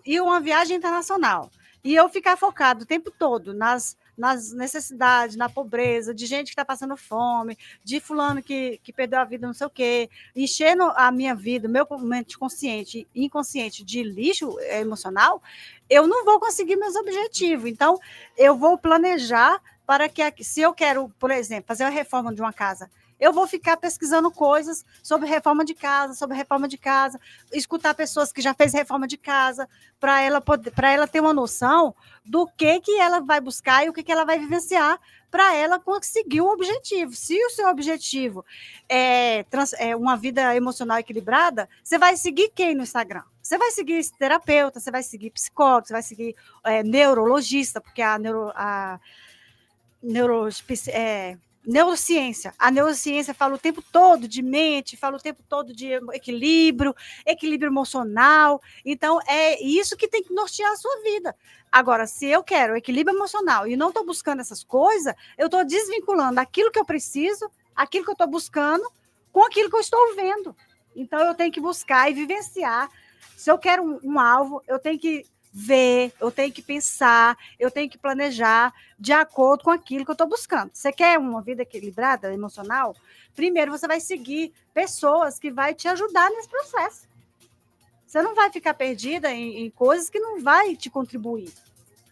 ir uma viagem internacional e eu ficar focado o tempo todo nas necessidades, na pobreza, de gente que está passando fome, de fulano que perdeu a vida, não sei o quê, enchendo a minha vida, meu mente consciente e inconsciente de lixo emocional, eu não vou conseguir meus objetivos. Então, eu vou planejar para que, se eu quero, por exemplo, fazer a reforma de uma casa, eu vou ficar pesquisando coisas sobre reforma de casa, escutar pessoas que já fez reforma de casa, para ela ter uma noção do que ela vai buscar e o que ela vai vivenciar para ela conseguir um objetivo. Se o seu objetivo é uma vida emocional equilibrada, você vai seguir quem no Instagram? Você vai seguir esse terapeuta, você vai seguir psicólogo, você vai seguir neurologista, porque neurociência. A neurociência fala o tempo todo de mente, fala o tempo todo de equilíbrio emocional. Então, é isso que tem que nortear a sua vida. Agora, se eu quero equilíbrio emocional e não estou buscando essas coisas, eu estou desvinculando aquilo que eu preciso aquilo que eu estou buscando com aquilo que eu estou vendo. Então, eu tenho que buscar e vivenciar. Se eu quero um alvo, eu tenho que ver, eu tenho que pensar, eu tenho que planejar de acordo com aquilo que eu estou buscando. Você quer uma vida equilibrada, emocional? Primeiro, você vai seguir pessoas que vão te ajudar nesse processo. Você não vai ficar perdida em coisas que não vai te contribuir,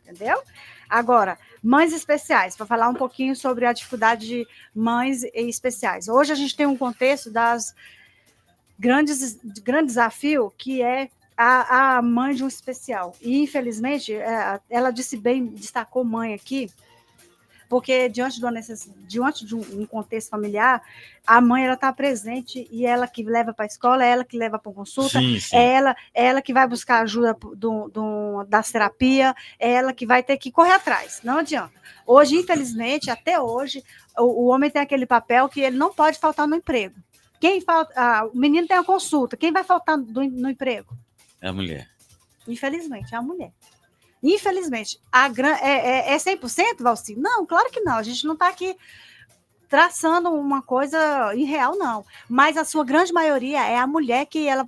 entendeu? Agora, mães especiais, para falar um pouquinho sobre a dificuldade de mães especiais. Hoje a gente tem um contexto das grande desafio que é a mãe de um especial. E, infelizmente, ela disse bem, destacou mãe aqui, porque diante de um contexto familiar, a mãe ela está presente e ela que leva para a escola, é ela que leva para consulta, Sim, sim. é ela que vai buscar ajuda das terapias, é ela que vai ter que correr atrás, não adianta. Hoje, infelizmente, até hoje, o homem tem aquele papel que ele não pode faltar no emprego. O menino tem a consulta, quem vai faltar no emprego? É a mulher. Infelizmente, é a mulher. Infelizmente, é 100%, Valci? Não, claro que não. A gente não está aqui traçando uma coisa irreal, não. Mas a sua grande maioria é a mulher que ela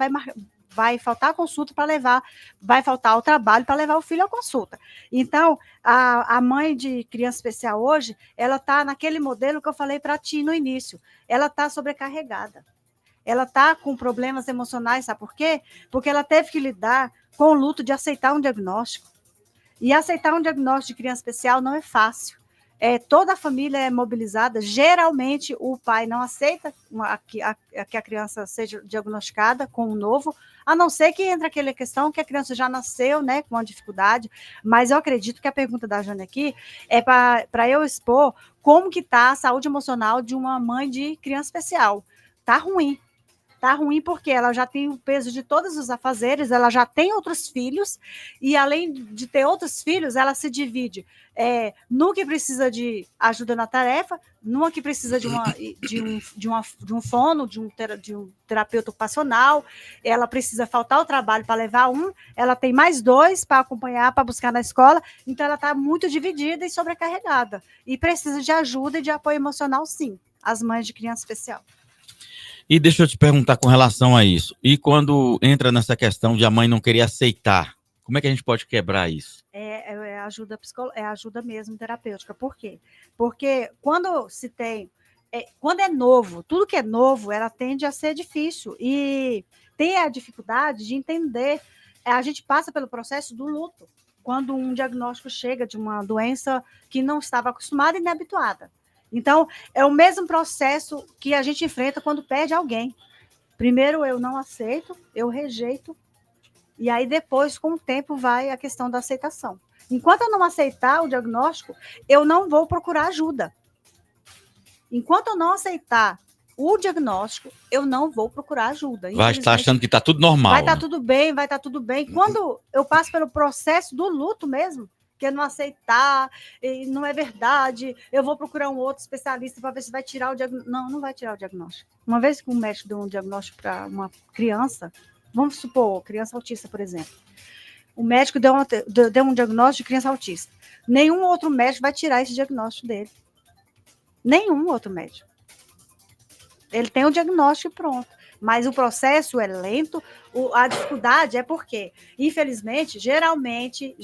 vai faltar a consulta para levar, vai faltar o trabalho para levar o filho à consulta. Então, a mãe de criança especial hoje, ela está naquele modelo que eu falei para ti no início. Ela está sobrecarregada. Ela está com problemas emocionais, sabe por quê? Porque ela teve que lidar com o luto de aceitar um diagnóstico. E aceitar um diagnóstico de criança especial não é fácil. Toda a família é mobilizada. Geralmente, o pai não aceita que a criança seja diagnosticada com um novo, a não ser que entre aquela questão que a criança já nasceu, né, com uma dificuldade. Mas eu acredito que a pergunta da Jane aqui é para eu expor como que está a saúde emocional de uma mãe de criança especial. Está ruim. Tá ruim porque ela já tem o peso de todos os afazeres, ela já tem outros filhos, e além de ter outros filhos, ela se divide no que precisa de ajuda na tarefa, numa que precisa de um fono, de um terapeuta ocupacional, ela precisa faltar o trabalho para levar ela tem mais 2 para acompanhar, para buscar na escola, então ela está muito dividida e sobrecarregada, e precisa de ajuda e de apoio emocional, sim, as mães de criança especial. E deixa eu te perguntar com relação a isso. E quando entra nessa questão de a mãe não querer aceitar, como é que a gente pode quebrar isso? Ajuda mesmo terapêutica. Por quê? Porque quando se tem... quando é novo, tudo que é novo, ela tende a ser difícil. E tem a dificuldade de entender. A gente passa pelo processo do luto. Quando um diagnóstico chega de uma doença que não estava acostumada e nem habituada. Então, é o mesmo processo que a gente enfrenta quando perde alguém. Primeiro, eu não aceito, eu rejeito, e aí depois, com o tempo, vai a questão da aceitação. Enquanto eu não aceitar o diagnóstico, eu não vou procurar ajuda. Enquanto eu não aceitar o diagnóstico, eu não vou procurar ajuda. Vai estar achando que está tudo normal. Vai estar tudo bem. Quando eu passo pelo processo do luto mesmo, que é não aceitar, e não é verdade, eu vou procurar um outro especialista para ver se vai tirar o diagnóstico. Não vai tirar o diagnóstico. Uma vez que o médico deu um diagnóstico para uma criança, vamos supor, criança autista, por exemplo, o médico deu um diagnóstico de criança autista. Nenhum outro médico vai tirar esse diagnóstico dele. Nenhum outro médico. Ele tem o diagnóstico pronto. Mas o processo é lento, a dificuldade é porque, infelizmente, geralmente,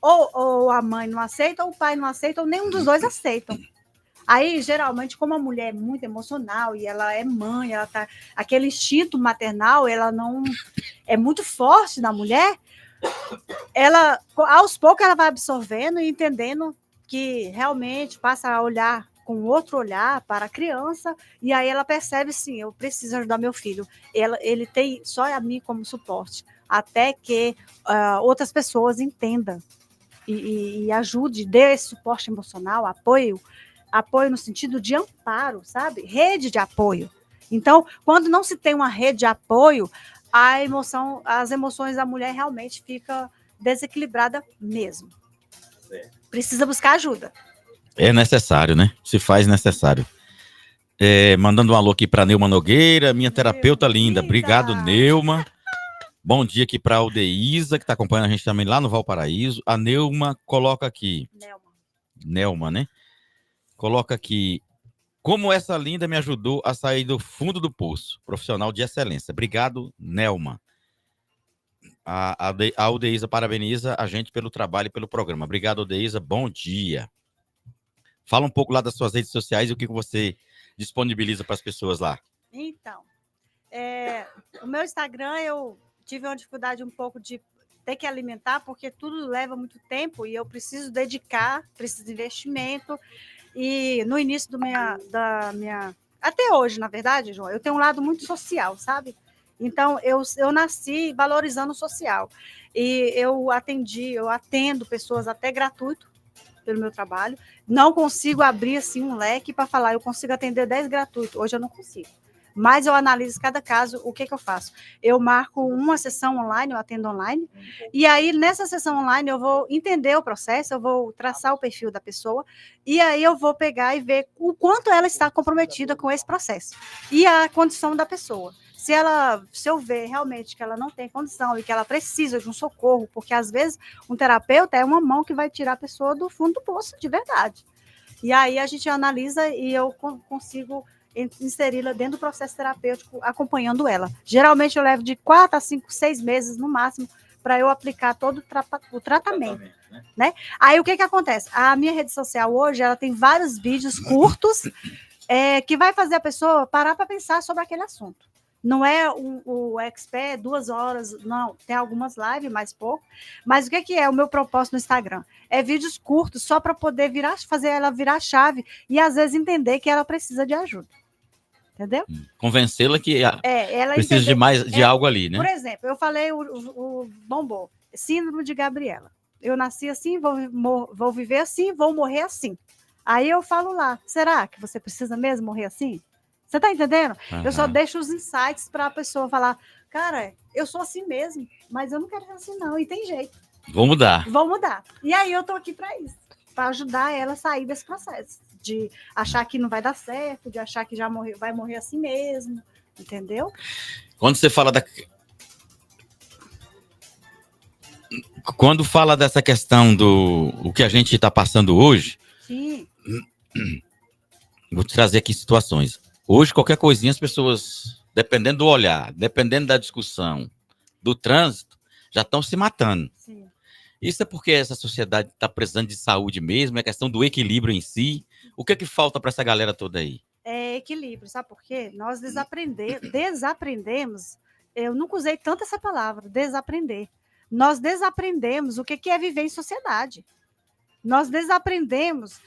ou a mãe não aceita, ou o pai não aceita, ou nenhum dos dois aceitam. Aí, geralmente, como a mulher é muito emocional e ela é mãe, ela tá, aquele instinto maternal, ela não é muito forte na mulher, ela, aos poucos, ela vai absorvendo e entendendo que realmente passa a olhar com outro olhar para a criança, e aí ela percebe, sim, eu preciso ajudar meu filho. Ele tem só a mim como suporte, até que outras pessoas entendam e ajude, dê esse suporte emocional, apoio no sentido de amparo, sabe? Rede de apoio. Então, quando não se tem uma rede de apoio, as emoções da mulher realmente ficam desequilibradas mesmo. Precisa buscar ajuda. É necessário, né? Se faz necessário. Mandando um alô aqui para Neuma Nogueira, minha terapeuta linda. Obrigado, Neuma. Bom dia aqui para a Aldeísa, que está acompanhando a gente também lá no Valparaíso. A Neuma coloca aqui. Nelma, né? Coloca aqui. Como essa linda me ajudou a sair do fundo do poço. Profissional de excelência. Obrigado, Nelma. A Odeísa parabeniza a gente pelo trabalho e pelo programa. Obrigado, Odeísa. Bom dia. Fala um pouco lá das suas redes sociais e o que você disponibiliza para as pessoas lá. Então, o meu Instagram, eu tive uma dificuldade um pouco de ter que alimentar, porque tudo leva muito tempo e eu preciso dedicar, preciso de investimento. E no início da minha... Até hoje, na verdade, João, eu tenho um lado muito social, sabe? Então, eu nasci valorizando o social. E eu atendo pessoas até gratuito pelo meu trabalho. Não consigo abrir assim um leque para falar, eu consigo atender 10 gratuito. Hoje eu não consigo. Mas eu analiso cada caso, o que eu faço? Eu marco uma sessão online, eu atendo online, e aí nessa sessão online eu vou entender o processo, eu vou traçar o perfil da pessoa, e aí eu vou pegar e ver o quanto ela está comprometida com esse processo, e a condição da pessoa. Se eu ver realmente que ela não tem condição e que ela precisa de um socorro, porque às vezes um terapeuta é uma mão que vai tirar a pessoa do fundo do poço, de verdade. E aí a gente analisa e eu consigo inseri-la dentro do processo terapêutico, acompanhando ela. Geralmente eu levo de 4 a 5, 6 meses no máximo para eu aplicar todo o tratamento. Né? Aí o que acontece? A minha rede social hoje ela tem vários vídeos curtos que vai fazer a pessoa parar para pensar sobre aquele assunto. Não é o expert 2 horas, não. Tem algumas lives, mais pouco. Mas o que é o meu propósito no Instagram? É vídeos curtos, só para poder fazer ela virar a chave e, às vezes, entender que ela precisa de ajuda. Entendeu? Convencê-la que ela precisa de mais de algo ali, né? Por exemplo, eu falei o bombom, síndrome de Gabriela. Eu nasci assim, vou viver assim, vou morrer assim. Aí eu falo lá, será que você precisa mesmo morrer assim? Você tá entendendo? Uhum. Eu só deixo os insights para a pessoa falar, cara, eu sou assim mesmo, mas eu não quero ser assim não, e tem jeito. Vou mudar. Vou mudar. E aí eu tô aqui para isso, para ajudar ela a sair desse processo, de achar que não vai dar certo, de achar que vai morrer assim mesmo, entendeu? Quando você fala Quando fala dessa questão do o que a gente está passando hoje, sim, vou te trazer aqui situações. Hoje, qualquer coisinha, as pessoas, dependendo do olhar, dependendo da discussão, do trânsito, já estão se matando. Sim. Isso é porque essa sociedade está precisando de saúde mesmo, é questão do equilíbrio em si. O que é que falta para essa galera toda aí? É equilíbrio, sabe por quê? Nós desaprendemos, eu nunca usei tanto essa palavra, desaprender. Nós desaprendemos o que é viver em sociedade. Nós desaprendemos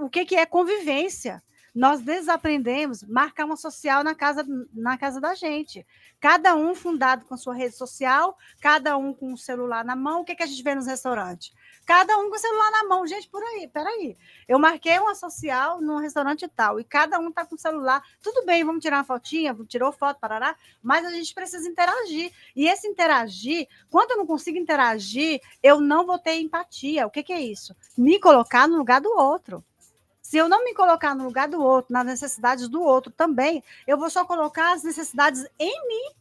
o que é convivência. Nós desaprendemos marcar uma social na casa da gente. Cada um fundado com sua rede social, cada um com o celular na mão. O que a gente vê nos restaurantes? Cada um com o celular na mão. Gente, peraí. Eu marquei uma social num restaurante tal, e cada um está com o celular. Tudo bem, vamos tirar uma fotinha, tirou foto, parará, mas a gente precisa interagir. E esse interagir, quando eu não consigo interagir, eu não vou ter empatia. O que é isso? Me colocar no lugar do outro. Se eu não me colocar no lugar do outro, nas necessidades do outro também, eu vou só colocar as necessidades em mim.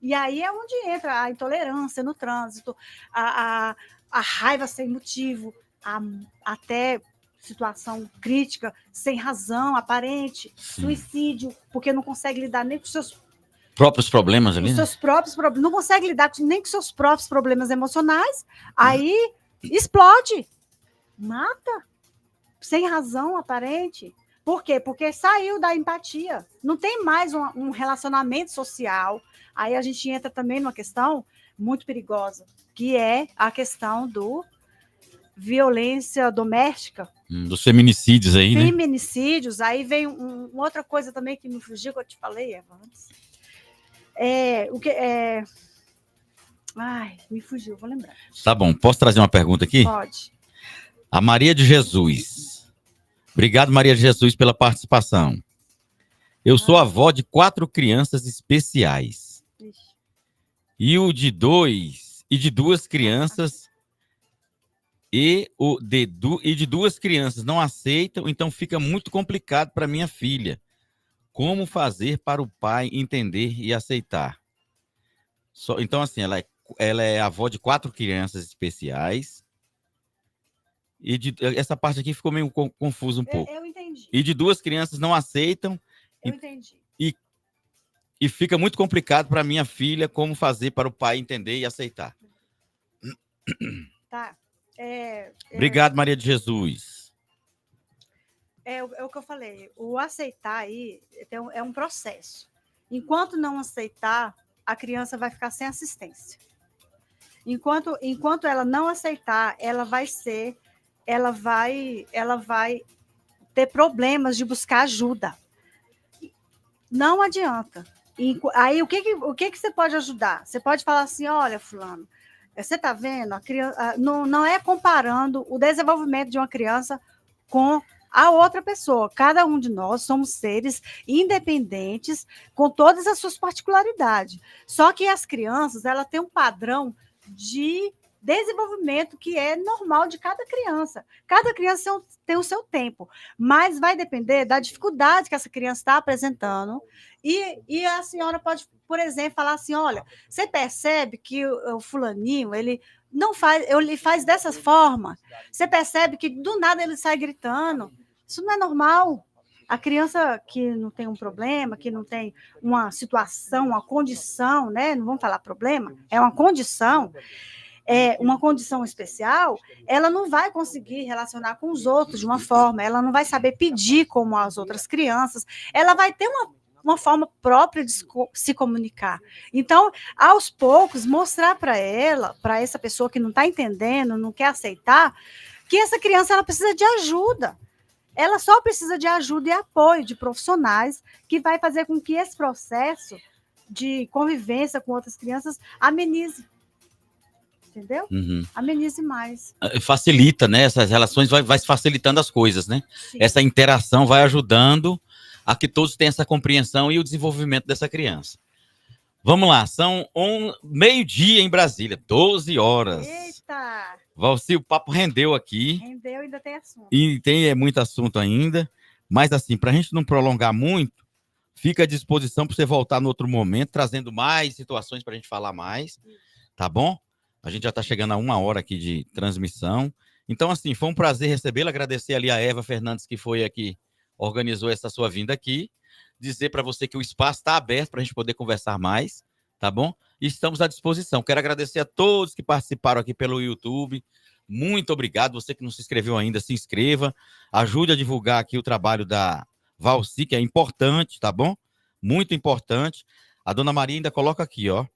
E aí é onde entra a intolerância no trânsito, a raiva sem motivo, até situação crítica, sem razão aparente, suicídio, porque não consegue lidar nem com seus próprios problemas ali, seus próprios problemas, não consegue lidar nem com seus próprios problemas emocionais, aí explode, mata, sem razão aparente. Por quê? Porque saiu da empatia. Não tem mais um relacionamento social. Aí a gente entra também numa questão muito perigosa, que é a questão do violência doméstica. Dos feminicídios aí, né? Feminicídios. Aí vem outra coisa também que me fugiu, que eu te falei, Eva, antes. Ai, me fugiu, vou lembrar. Tá bom, posso trazer uma pergunta aqui? Pode. A Maria de Jesus. Obrigado, Maria de Jesus, pela participação. Eu sou avó de 4 crianças especiais. E de 2 crianças de 2 crianças não aceitam, então fica muito complicado para minha filha. Como fazer para o pai entender e aceitar? Então, assim, ela é avó de 4 crianças especiais. E essa parte aqui ficou meio confusa um pouco. Eu entendi. entendi. E de 2 crianças não aceitam. Eu entendi. E fica muito complicado para minha filha como fazer para o pai entender e aceitar. Tá. Obrigado, Maria de Jesus. É o que eu falei. O aceitar aí é um processo. Enquanto não aceitar, a criança vai ficar sem assistência. Enquanto ela não aceitar, ela vai ter problemas de buscar ajuda. Não adianta. Aí o que você pode ajudar? Você pode falar assim: olha, fulano, você está vendo? A criança, não é comparando o desenvolvimento de uma criança com a outra pessoa. Cada um de nós somos seres independentes, com todas as suas particularidades. Só que as crianças, ela têm um padrão de desenvolvimento que é normal de cada criança. Cada criança tem o seu tempo, mas vai depender da dificuldade que essa criança está apresentando. E a senhora pode, por exemplo, falar assim: olha, você percebe que o fulaninho, ele faz dessa forma. Você percebe que do nada ele sai gritando. Isso não é normal. A criança que não tem um problema, que não tem uma situação, uma condição, né? Não vamos falar problema, é uma condição especial, ela não vai conseguir relacionar com os outros de uma forma, ela não vai saber pedir como as outras crianças, ela vai ter uma forma própria de se comunicar. Então, aos poucos, mostrar para ela, para essa pessoa que não está entendendo, não quer aceitar, que essa criança ela precisa de ajuda. Ela só precisa de ajuda e apoio de profissionais que vai fazer com que esse processo de convivência com outras crianças amenize. Entendeu? Uhum. Amenize mais. Facilita, né? Essas relações vai facilitando as coisas, né? Sim. Essa interação vai ajudando a que todos tenham essa compreensão e o desenvolvimento dessa criança. Vamos lá, são meio-dia em Brasília, 12 horas. Eita! Valci, o papo rendeu aqui. Rendeu, ainda tem assunto. E tem muito assunto ainda. Mas assim, para a gente não prolongar muito, fica à disposição para você voltar no outro momento, trazendo mais situações para a gente falar mais. Tá bom? A gente já está chegando a 1 hora aqui de transmissão. Então, assim, foi um prazer recebê-la. Agradecer ali a Eva Fernandes, que foi aqui, organizou essa sua vinda aqui. Dizer para você que o espaço está aberto para a gente poder conversar mais, tá bom? E estamos à disposição. Quero agradecer a todos que participaram aqui pelo YouTube. Muito obrigado. Você que não se inscreveu ainda, se inscreva. Ajude a divulgar aqui o trabalho da Valci, que é importante, tá bom? Muito importante. A dona Maria ainda coloca aqui, ó.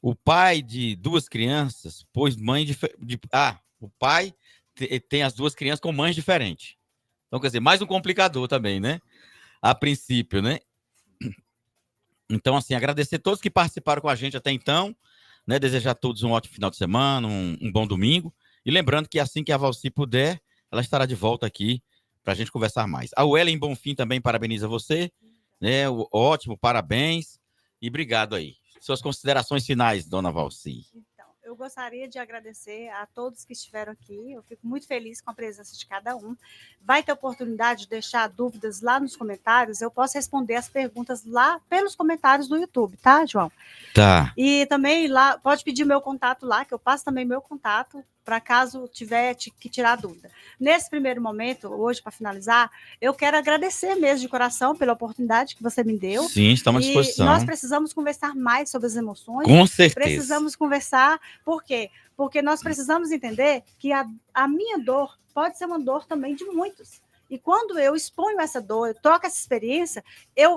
O pai de 2 crianças, pois mãe o pai tem as 2 crianças com mães diferentes. Então, quer dizer, mais um complicador também, né? A princípio, né? Então, assim, agradecer a todos que participaram com a gente até então, né? Desejar a todos um ótimo final de semana, um bom domingo. E lembrando que assim que a Valci puder, ela estará de volta aqui para a gente conversar mais. A Wellen Bonfim também parabeniza você, né? Ótimo, parabéns e obrigado aí. Suas considerações finais, dona Valci. Então, eu gostaria de agradecer a todos que estiveram aqui. Eu fico muito feliz com a presença de cada um. Vai ter oportunidade de deixar dúvidas lá nos comentários. Eu posso responder as perguntas lá pelos comentários do YouTube, tá, João? Tá. E também lá, pode pedir meu contato lá, que eu passo também meu contato, para caso tiver que tirar dúvida. Nesse primeiro momento, hoje, para finalizar, eu quero agradecer mesmo de coração pela oportunidade que você me deu. Sim, estamos à disposição. Nós precisamos conversar mais sobre as emoções. Com certeza. Precisamos conversar, por quê? Porque nós precisamos entender que a minha dor pode ser uma dor também de muitos. E quando eu exponho essa dor, eu troco essa experiência,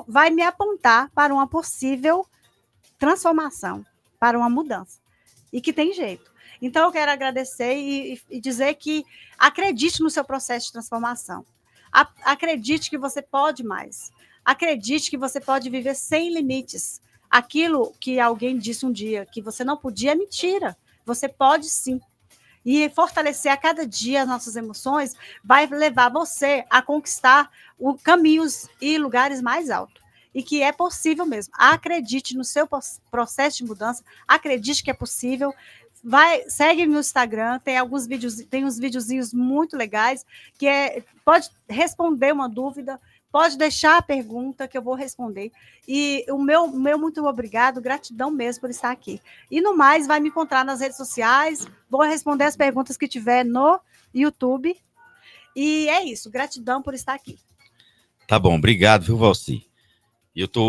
vai me apontar para uma possível transformação, para uma mudança. E que tem jeito. Então, eu quero agradecer e dizer que acredite no seu processo de transformação. Acredite que você pode mais. Acredite que você pode viver sem limites. Aquilo que alguém disse um dia, que você não podia, é mentira. Você pode sim. E fortalecer a cada dia as nossas emoções vai levar você a conquistar caminhos e lugares mais altos. E que é possível mesmo. Acredite no seu processo de mudança. Acredite que é possível. Segue no Instagram, tem alguns vídeos, tem uns videozinhos muito legais, que pode responder uma dúvida, pode deixar a pergunta que eu vou responder. E o meu muito obrigado, gratidão mesmo por estar aqui. E no mais, vai me encontrar nas redes sociais, vou responder as perguntas que tiver no YouTube. E é isso, gratidão por estar aqui. Tá bom, obrigado, viu, Valci? Eu tô